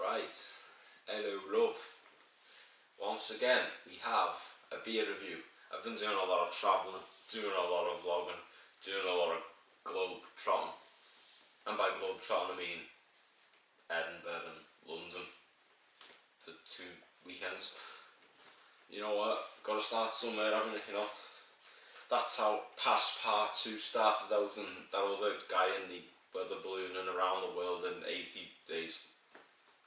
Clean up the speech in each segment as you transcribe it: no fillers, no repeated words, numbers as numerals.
Right, hello love. Once again we have a beer review. I've been doing a lot of travelling, doing a lot of vlogging, doing a lot of globe trotting, and by globe trotting I mean Edinburgh and London for 2 weekends. You know what, gotta start somewhere, haven't you, you know. That's how past part 2 started out, and that other guy in the weather ballooning around the world in 80 days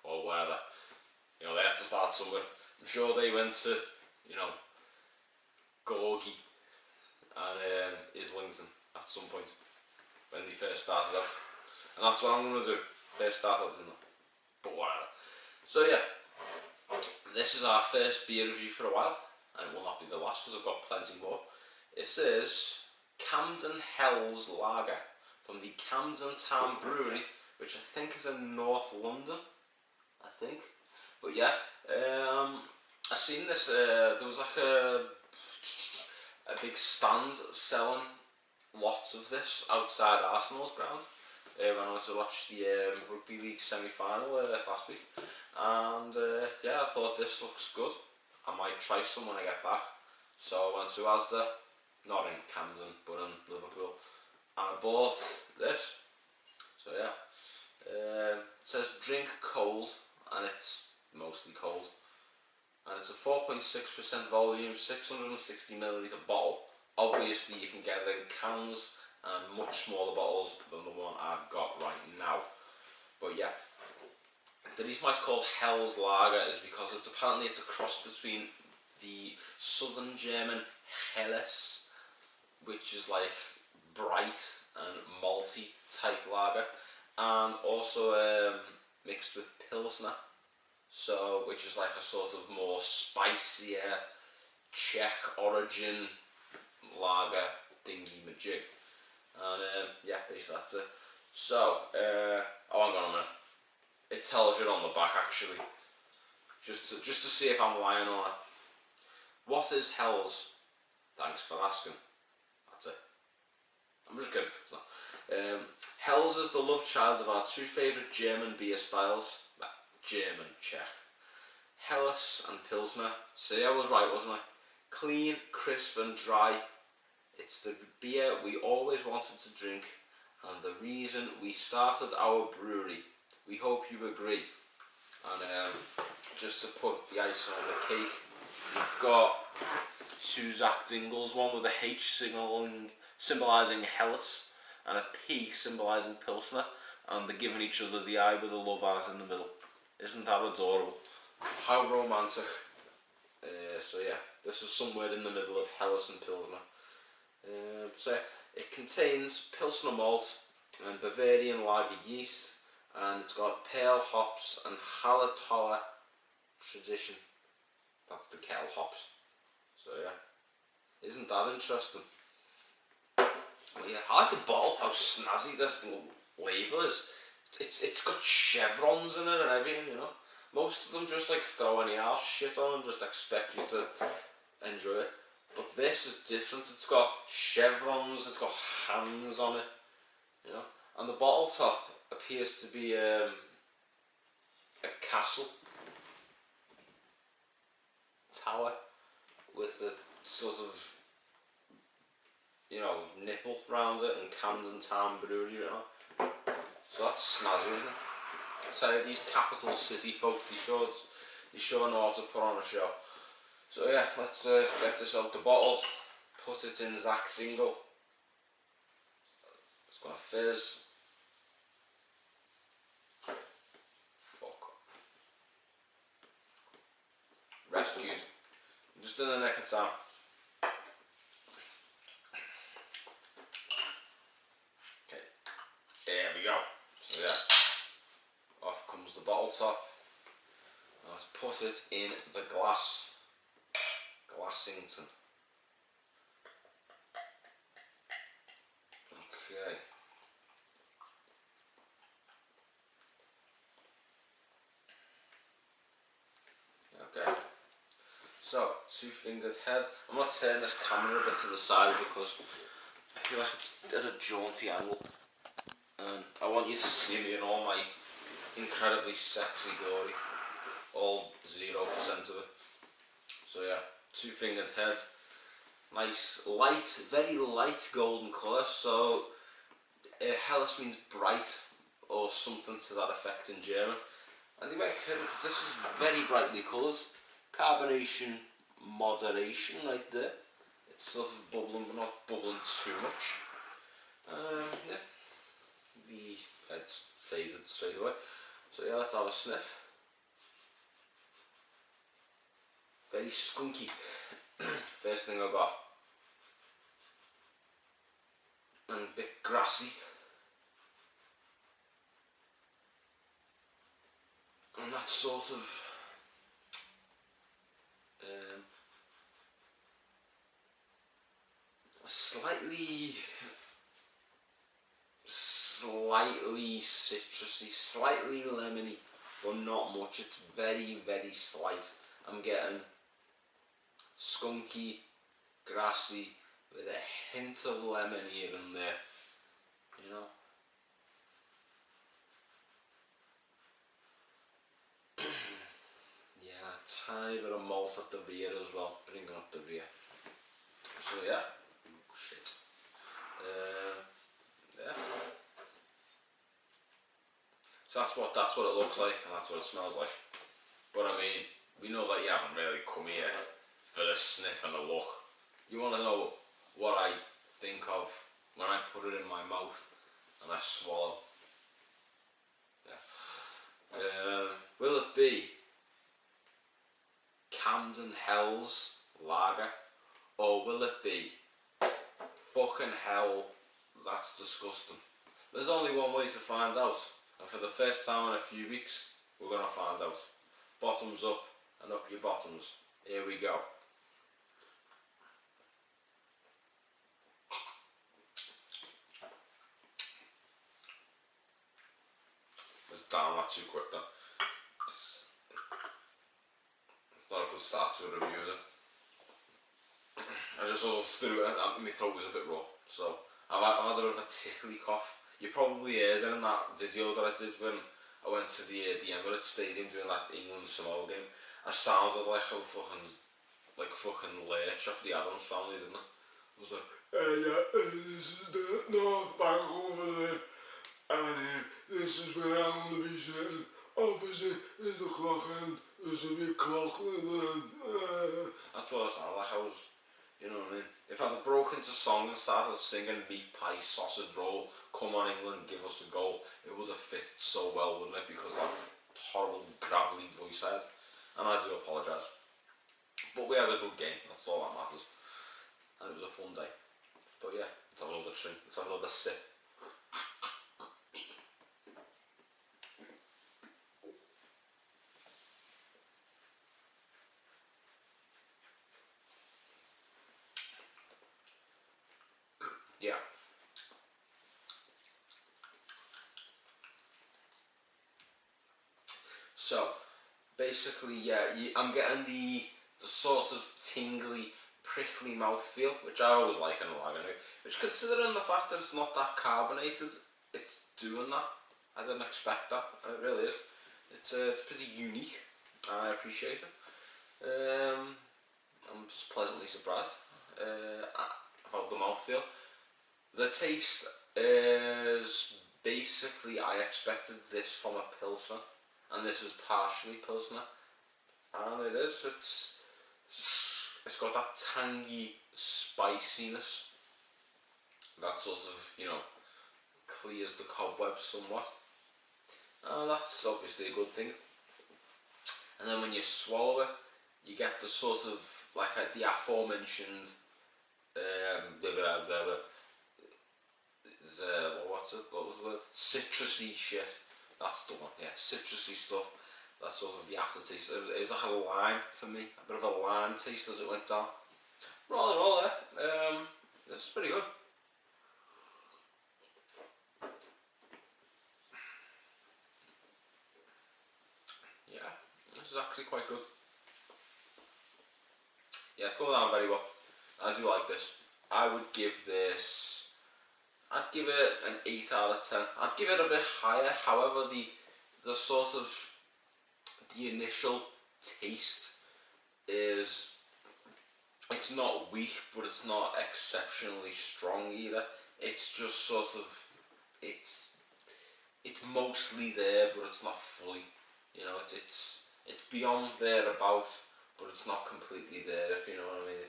or whatever. You know, they had to start somewhere. I'm sure they went to, you know, Gorgie and Islington at some point when they first started out. And that's what I'm going to do. First start out, but whatever. So yeah, this is our first beer review for a while, and it will not be the last because I've got plenty more. This is Camden Hells Lager from the Camden Town Brewery, which I think is in North London, I think. But yeah, I seen this, there was like a big stand selling lots of this outside Arsenal's ground when I went to watch the rugby league semi-final last week, and yeah, I thought this looks good. I might try some when I get back. So I went to Asda, not in Camden but in Liverpool, and I bought this. So yeah, it says drink cold, and it's mostly cold, and it's a 4.6% volume, 660ml bottle. Obviously you can get it in cans and much smaller bottles than the one I've got right now. But yeah, the reason why it's called Hells Lager is because apparently it's a cross between the southern German Helles, which is like bright and malty type lager, and also mixed with Pilsner, so which is like a sort of more spicier Czech origin lager thingy majig. And yeah, basically that's it. So oh, hang on a minute, it tells you on the back actually, just to see if I'm lying on it. What is Hells? Thanks for asking. That's it. I'm just kidding. It's not. Hells is the love child of our 2 favourite German beer styles. German, Czech. Helles and Pilsner. See, I was right, wasn't I? Clean, crisp and dry. It's the beer we always wanted to drink, and the reason we started our brewery. We hope you agree. And just to put the icing on the cake, we've got 2 Zach Dingles, one with a H symbolising Helles and a P symbolising Pilsner, and they're giving each other the eye with a love heart in the middle. Isn't that adorable? How romantic. So yeah, this is somewhere in the middle of Helles and Pilsner. So it contains Pilsner malt and Bavarian lager yeast, and it's got pale hops and Hallertauer tradition. That's the Kel hops. So yeah, isn't that interesting? Well, yeah, I like the bottle, how snazzy this label is. It's got chevrons in it and everything, you know. Most of them just like throw any else shit on and just expect you to enjoy it. But this is different. It's got chevrons, it's got hands on it, you know. And the bottle top appears to be a castle tower with a sort of, you know, nipple round it, and Camden Town Brewery, you know. So that's snazzy, isn't it? So these capital city folk, they sure know how to put on a show. So yeah, let's get this out the bottle, put it in Zach Dingle. It's gonna fizz. Fuck. Rescued. Just in the nick of time. Okay, there we go. So yeah, off comes the bottle top. Now let's put it in the Glassington. Okay. Okay. So, 2-fingered head. I'm going to turn this camera a bit to the side because I feel like it's at a jaunty angle, and I want you to see me in all my incredibly sexy glory, all 0% of it. So yeah, 2-fingered head, nice light, very light golden colour. So Helles means bright or something to that effect in German. And they might kill it because this is very brightly coloured. Carbonation moderation right there. It's sort of bubbling but not bubbling too much. Yeah, the head's faded straight away. So yeah, let's have a sniff. Very skunky. First thing I got. And a bit grassy. And that sort of slightly citrusy, slightly lemony, but not much. It's very, very slight. I'm getting skunky, grassy, with a hint of lemon here and there, you know. Yeah, a tiny bit of malt at the rear as well, bringing up the rear. So yeah, shit. Yeah. So that's what it looks like, and that's what it smells like. But I mean, we know that you haven't really come here for a sniff and a look. You want to know what I think of when I put it in my mouth and I swallow. Yeah. Will it be Camden Hells lager, or will it be fucking hell? That's disgusting. There's only one way to find out, and for the first time in a few weeks, we're gonna find out. Bottoms up and up your bottoms. Here we go. It's damn not too quick though. I thought I could start to review it. I just sort of threw it, my throat was a bit raw, so I've had a bit of a tickly cough. You probably heard it in that video that I did when I went to the Emirates Stadium during that England Samoa game. I sounded like a fucking lurch off the Adams Family, didn't I? I was like, yeah, this is the North Bank over there, and this is where I'm going to be sitting. Opposite is the clock end, there's a big clock in there. That's what I sounded like. I was, you know what I mean? If I'd have broken into song and started singing meat pie, sausage roll, come on England, give us a goal, it would have fitted so well, wouldn't it? Because that horrible gravelly voice I had. And I do apologise. But we had a good game, that's all that matters. And it was a fun day. But yeah, let's have another drink, let's have another sip. Yeah. So, basically, yeah, I'm getting the sort of tingly, prickly mouthfeel, which I always like in a lager, which, considering the fact that it's not that carbonated, it's doing that. I didn't expect that, and it really is. It's pretty unique, and I appreciate it. I'm just pleasantly surprised about the mouthfeel. The taste is basically, I expected this from a Pilsner, and this is partially Pilsner, and it is, it's got that tangy spiciness that sort of, you know, clears the cobwebs somewhat, and that's obviously a good thing. And then when you swallow it, you get the sort of, like the aforementioned what was the word? Citrusy shit. That's the one, yeah, citrusy stuff. That's sort of the aftertaste. It was like a lime for me, a bit of a lime taste as it went down. But all in all, this is pretty good. Yeah, this is actually quite good. Yeah, it's going down very well. I do like this. I would give this, I'd give it an 8 out of 10. I'd give it a bit higher, however the the sort of the initial taste is, it's not weak, but it's not exceptionally strong either. It's just sort of, it's it's mostly there, but it's not fully. You know, it's beyond thereabout, but it's not completely there. If you know what I mean,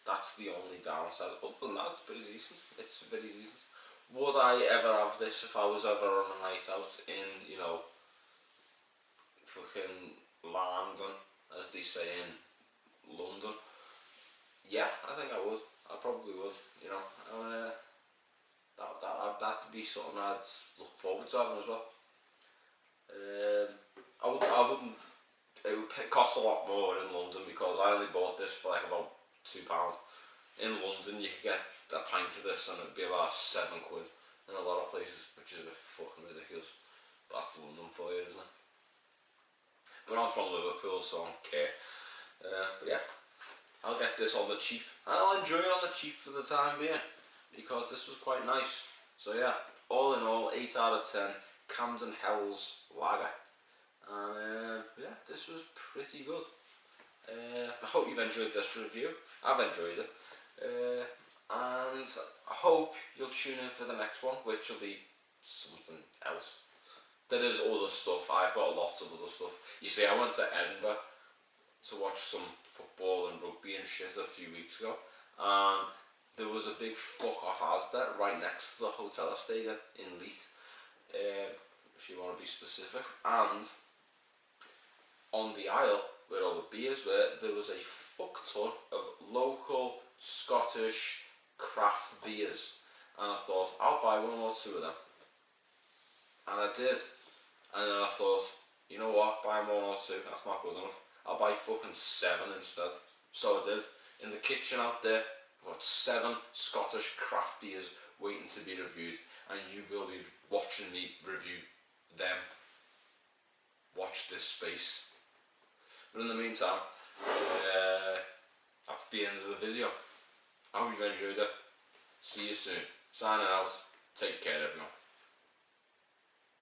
that's the only downside. Other than that, it's pretty decent. It's very decent. Would I ever have this if I was ever on a night out in, you know, fucking London, as they say in London? Yeah, I think I would. I probably would. You know, that'd be something I'd look forward to having as well. I wouldn't. It would cost a lot more in London because I only bought this for like about £2. In London, you could get a pint of this and it'd be about £7 in a lot of places, which is a bit fucking ridiculous. But that's London for you, isn't it? But I'm from Liverpool, so I don't care. But yeah, I'll get this on the cheap, and I'll enjoy it on the cheap for the time being, because this was quite nice. So yeah, all in all, 8 out of 10, Camden Hells Lager. And yeah, this was pretty good. I hope you've enjoyed this review. I've enjoyed it. And I hope you'll tune in for the next one, which will be something else. There is other stuff. I've got lots of other stuff. You see, I went to Edinburgh to watch some football and rugby and shit a few weeks ago, and there was a big fuck off Asda right next to the hotel I stayed in Leith, if you want to be specific. And on the aisle where all the beers were, there was a fuck ton of local Scottish craft beers, and I thought I'll buy one or two of them, and I did. And then I thought, you know what, buying one or two, that's not good enough. I'll buy fucking 7 instead. So I did. In the kitchen out there, I've got 7 Scottish craft beers waiting to be reviewed, and you will be watching me review them. Watch this space. But in the meantime, that's the end of the video. I hope you've enjoyed it. See you soon. Signing out. Take care, everyone.